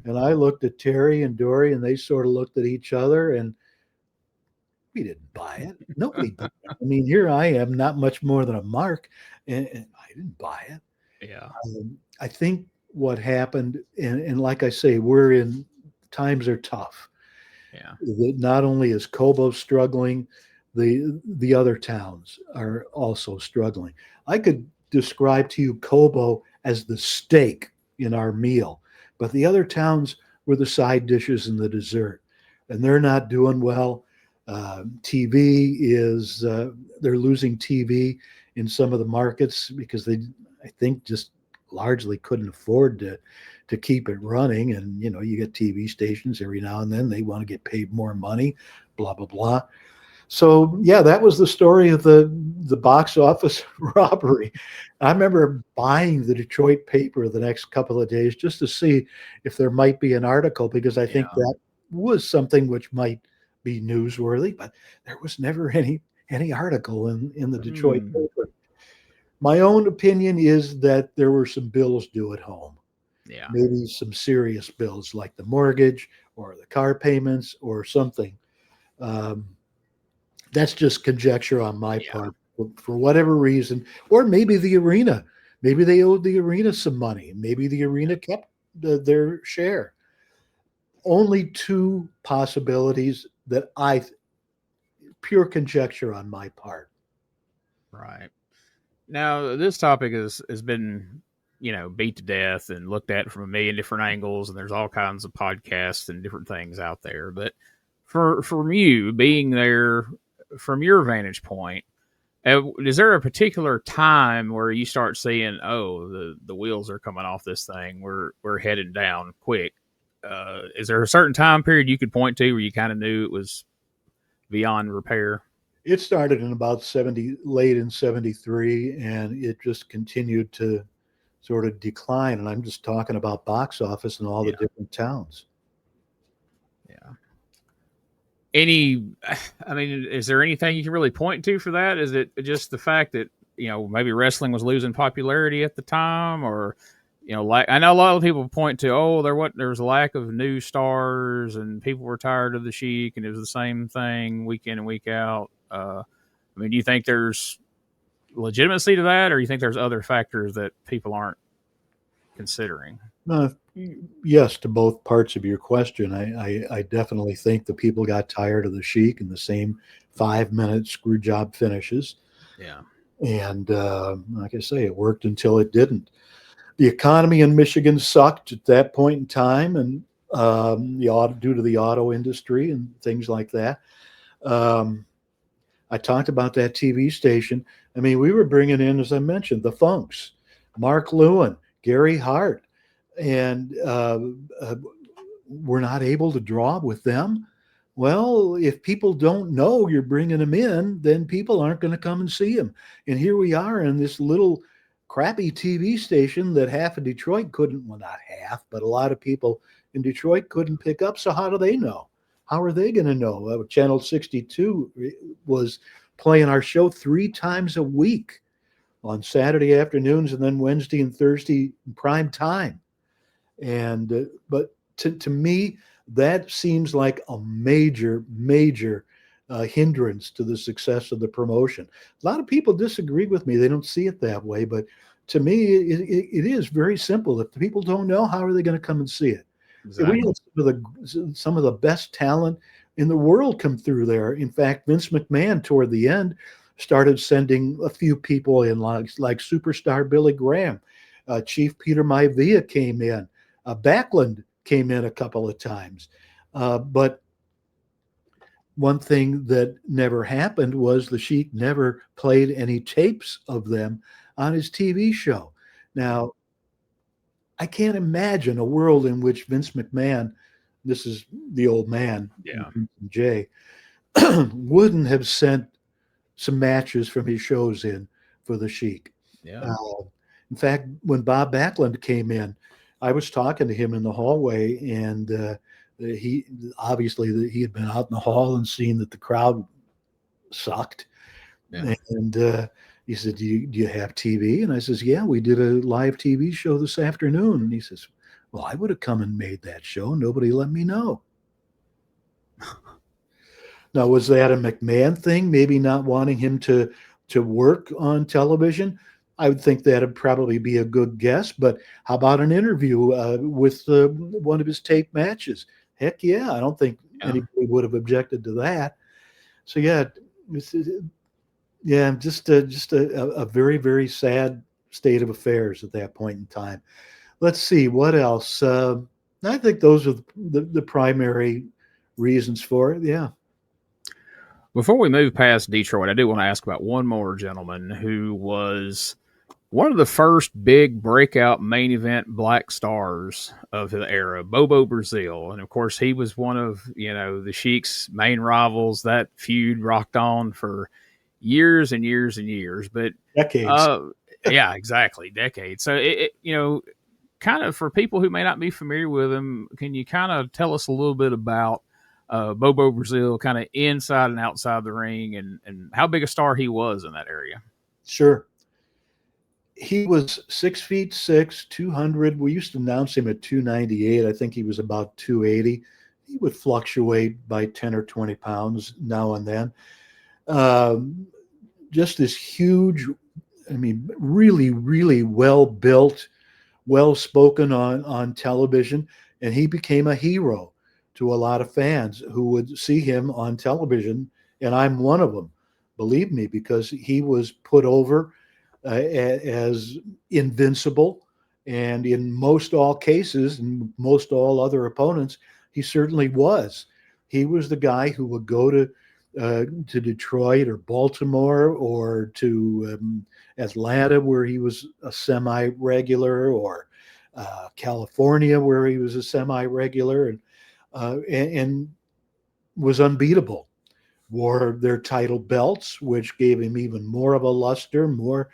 And I looked at Terry and Dory, and they sort of looked at each other, and we didn't buy it. Nobody bought it. I mean, here I am, not much more than a mark, and I didn't buy it. Yeah. I think what happened, and like I say, times are tough. Yeah. Not only is Cobo struggling, the other towns are also struggling. I could describe to you Cobo as the steak in our meal, but the other towns were the side dishes and the dessert, and they're not doing well. TV is they're losing TV in some of the markets because they, I think, just largely couldn't afford to keep it running. And you get TV stations every now and then, they want to get paid more money, blah blah blah. So yeah, that was the story of the box office robbery. I remember buying the Detroit paper the next couple of days just to see if there might be an article, because I think that was something which might be newsworthy, but there was never any article in the Detroit paper. My own opinion is that there were some bills due at home. Yeah. Maybe some serious bills like the mortgage or the car payments or something. That's just conjecture on my part for whatever reason. Or maybe the arena. Maybe they owed the arena some money. Maybe the arena kept their share. Only two possibilities that pure conjecture on my part. Right. Now, this topic has been, beat to death and looked at from a million different angles, and there's all kinds of podcasts and different things out there. But from you being there, from your vantage point, is there a particular time where you start seeing, oh, the wheels are coming off this thing, we're headed down quick? Is there a certain time period you could point to where you kind of knew it was beyond repair? It started in about late in 73, and it just continued to sort of decline. And I'm just talking about box office in all the different towns. Yeah. Is there anything you can really point to for that? Is it just the fact that, maybe wrestling was losing popularity at the time, or, like, I know a lot of people point to, there was a lack of new stars and people were tired of the Sheik and it was the same thing week in and week out. Do you think there's legitimacy to that, or you think there's other factors that people aren't considering? Yes, to both parts of your question. I definitely think the people got tired of the Sheik and the same 5-minute screw job finishes. Yeah. And like I say, it worked until it didn't. The economy in Michigan sucked at that point in time, and due to the auto industry and things like that. I talked about that TV station. We were bringing in, as I mentioned, the Funks, Mark Lewin, Gary Hart, and we're not able to draw with them. Well, if people don't know you're bringing them in, then people aren't going to come and see them. And here we are in this little crappy TV station that half of Detroit couldn't, well, not half, but a lot of people in Detroit couldn't pick up. So how do they know? How are they going to know? Channel 62 was playing our show 3 times a week on Saturday afternoons and then Wednesday and Thursday prime time. And but to me, that seems like a major hindrance to the success of the promotion. A lot of people disagree with me. They don't see it that way. But to me, it is very simple. If the people don't know, how are they going to come and see it? Exactly. We had some of the best talent in the world come through there. In fact, Vince McMahon, toward the end, started sending a few people in, like superstar Billy Graham. Chief Peter Maivia came in. Backlund came in a couple of times. But one thing that never happened was the Sheik never played any tapes of them on his TV show. Now, I can't imagine a world in which Vince McMahon, this is the old man, Jay, wouldn't have sent some matches from his shows in for the Sheik. Yeah. In fact, when Bob Backlund came in, I was talking to him in the hallway, and he obviously he had been out in the hall and seen that the crowd sucked. Yeah. And he said, do you have TV? And I says, yeah, we did a live TV show this afternoon. And he says, well, I would have come and made that show. Nobody let me know. Now, was that a McMahon thing? Maybe not wanting him to work on television? I would think that'd probably be a good guess. But how about an interview with one of his tape matches? Heck yeah. I don't think anybody would have objected to that. So yeah, just a very, very sad state of affairs at that point in time. Let's see what else. I think those are the primary reasons for it. Yeah. Before we move past Detroit, I do want to ask about one more gentleman who was one of the first big breakout main event black stars of the era, Bobo Brazil. And of course, he was one of, the Sheik's main rivals. That feud rocked on for years and years and years, but decades. Yeah, exactly. Decades. So kind of for people who may not be familiar with him, can you kind of tell us a little bit about Bobo Brazil, kind of inside and outside the ring, and how big a star he was in that area? Sure. He was 6'6", 200. We used to announce him at 298. I think he was about 280. He would fluctuate by 10 or 20 pounds now and then. Just this huge, really, really well-built, well-spoken on television. And he became a hero to a lot of fans who would see him on television. And I'm one of them, believe me, because he was put over as invincible, and in most all cases and most all other opponents, he certainly was. He was the guy who would go to Detroit or Baltimore or to Atlanta, where he was a semi-regular, or California, where he was a semi-regular, and was unbeatable. Wore their title belts, which gave him even more of a luster, more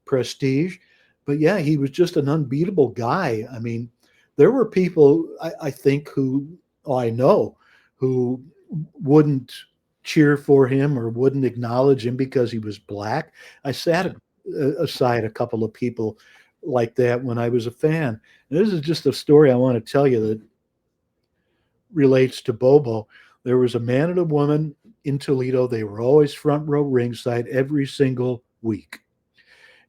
prestige. But yeah, he was just an unbeatable guy. There were people I think I know who wouldn't cheer for him or wouldn't acknowledge him because he was black. I sat aside a couple of people like that when I was a fan. And this is just a story I want to tell you that relates to Bobo. There was a man and a woman in Toledo. They were always front row ringside every single week.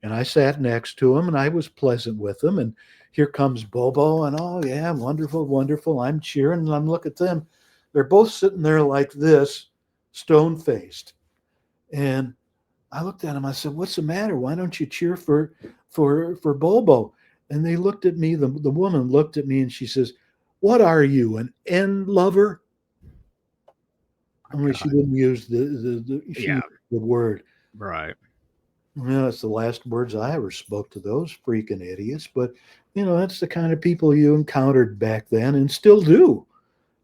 And I sat next to him, and I was pleasant with them. And here comes Bobo, and oh yeah, wonderful, wonderful. I'm cheering, and I'm looking at them. They're both sitting there like this, stone-faced. And I looked at him. I said, "What's the matter? Why don't you cheer for Bobo?" And they looked at me. The woman looked at me, and she says, "What are you, an end lover?" Only she didn't use the word. Right. Well, that's the last words I ever spoke to those freaking idiots. But, that's the kind of people you encountered back then and still do,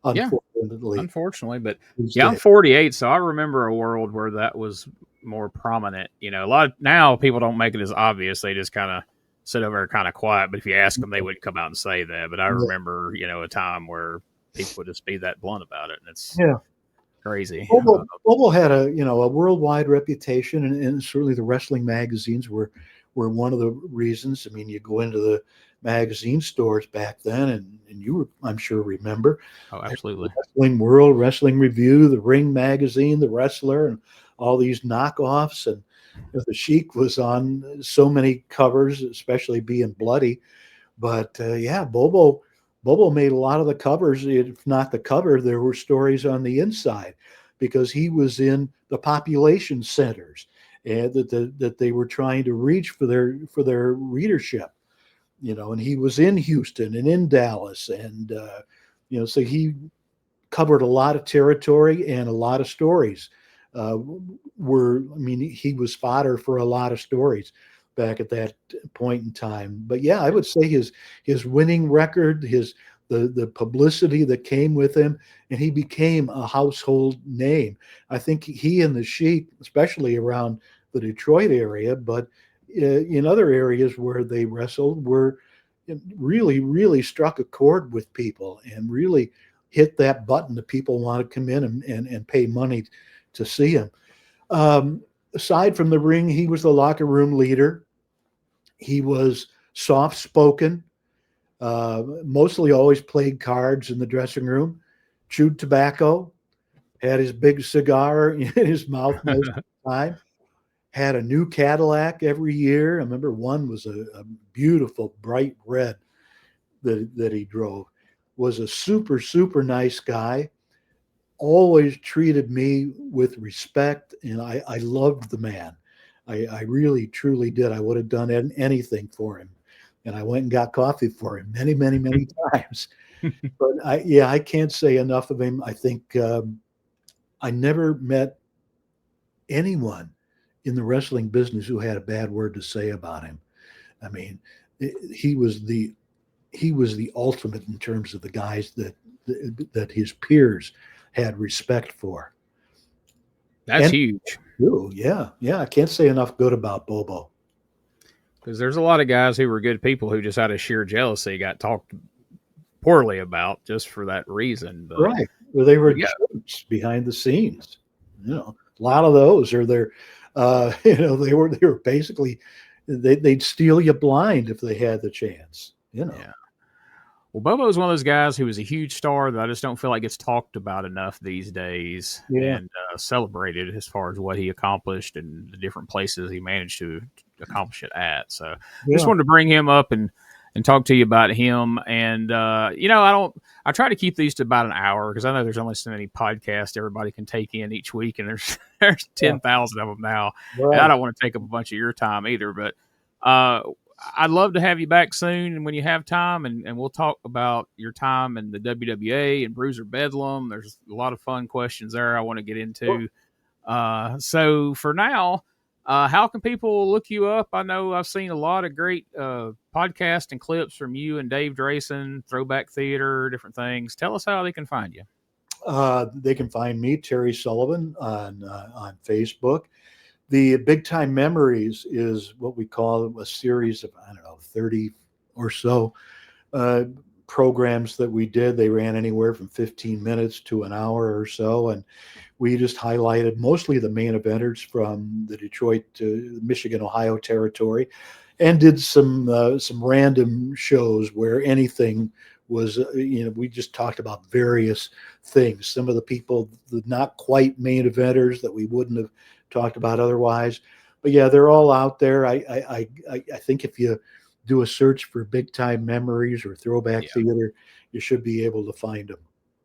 unfortunately. Yeah, unfortunately. But I'm 48, so I remember a world where that was more prominent. A lot of, now people don't make it as obvious. They just kind of sit over there kind of quiet. But if you ask them, they wouldn't come out and say that. But I remember, a time where people would just be that blunt about it. And it's crazy. Bobo had a worldwide reputation, and certainly the wrestling magazines were one of the reasons. You go into the magazine stores back then, and you I'm sure remember. Oh, absolutely. Wrestling World, Wrestling Review, the Ring Magazine, the Wrestler, and all these knockoffs. And the Sheik was on so many covers, especially being bloody. But Bobo made a lot of the covers. If not the cover, there were stories on the inside, because he was in the population centers and that they were trying to reach for their readership, and he was in Houston and in Dallas, and so he covered a lot of territory, and a lot of stories he was fodder for a lot of stories back at that point in time. But yeah, I would say his winning record, the publicity that came with him, and he became a household name. I think he and the Sheik, especially around the Detroit area, but in other areas where they wrestled were really, really struck a chord with people and really hit that button that people want to come in and pay money to see him. Aside from the ring, he was the locker room leader. He was soft-spoken, mostly always played cards in the dressing room, chewed tobacco, had his big cigar in his mouth most of the time, had a new Cadillac every year. I remember one was a beautiful bright red that he drove. Was a super, super nice guy. Always treated me with respect, and I loved the man. I really, truly did. I would have done anything for him. And I went and got coffee for him many, many, many times. But I can't say enough of him. I think I never met anyone in the wrestling business who had a bad word to say about him. I mean, he was the ultimate in terms of the guys that his peers had respect for. That's huge. Ooh, yeah. I can't say enough good about Bobo. Because there's a lot of guys who were good people who just out of sheer jealousy got talked poorly about just for that reason. But, right. Well, they were jerks behind the scenes. A lot of those are there. They were basically they'd steal you blind if they had the chance. Yeah. Well, Bobo is one of those guys who is a huge star that I just don't feel like gets talked about enough these days and celebrated as far as what he accomplished and the different places he managed to accomplish it at. So just wanted to bring him up and talk to you about him. And, I try to keep these to about an hour because I know there's only so many podcasts everybody can take in each week. And there's 10,000 of them now. Right. And I don't want to take up a bunch of your time either, but, I'd love to have you back soon and when you have time, and we'll talk about your time in the WWA and Bruiser Bedlam. There's a lot of fun questions there I want to get into. So for now, how can people look you up? I know I've seen a lot of great podcasts and clips from you and Dave Drayson, Throwback Theater, different things. Tell us how they can find you. They can find me, Terry Sullivan, on Facebook. The Big Time Memories is what we call a series of, 30 or so programs that we did. They ran anywhere from 15 minutes to an hour or so. And we just highlighted mostly the main eventers from the Detroit, Michigan, Ohio territory, and did some random shows where anything was, we just talked about various things. Some of the people, the not quite main eventers that we wouldn't have talked about otherwise, but they're all out there. I think if you do a search for Big Time Memories or Throwback Theater, you should be able to find them.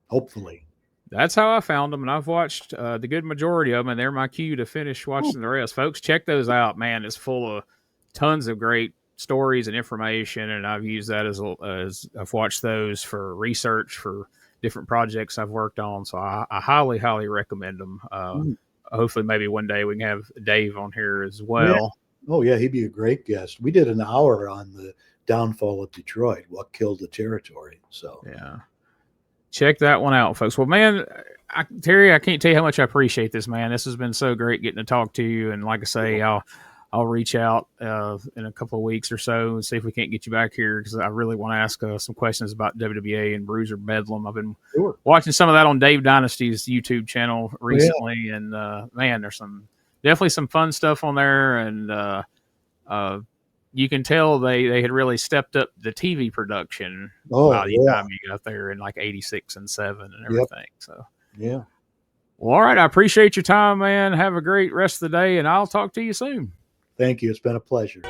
Hopefully, that's how I found them, and I've watched the good majority of them, and they're my cue to finish watching the rest. Folks, check those out, man. It's full of tons of great stories and information, and I've used that as I've watched those for research for different projects I've worked on. So I highly, highly recommend them. Hopefully maybe one day we can have Dave on here as well. Oh yeah, he'd be a great guest. We did an hour on the downfall of Detroit, what killed the territory. So check that one out, folks. Well, man, Terry, I can't tell you how much I appreciate this, man. This has been so great getting to talk to you. And like I say, I'll reach out in a couple of weeks or so and see if we can't get you back here because I really want to ask some questions about WWA and Bruiser Bedlam. I've been watching some of that on Dave Dynasty's YouTube channel recently, and man, there's definitely some fun stuff on there, and you can tell they had really stepped up the TV production by the time you got there in like 86 and 7 and everything. So well, all right, I appreciate your time, man. Have a great rest of the day, and I'll talk to you soon. Thank you. It's been a pleasure.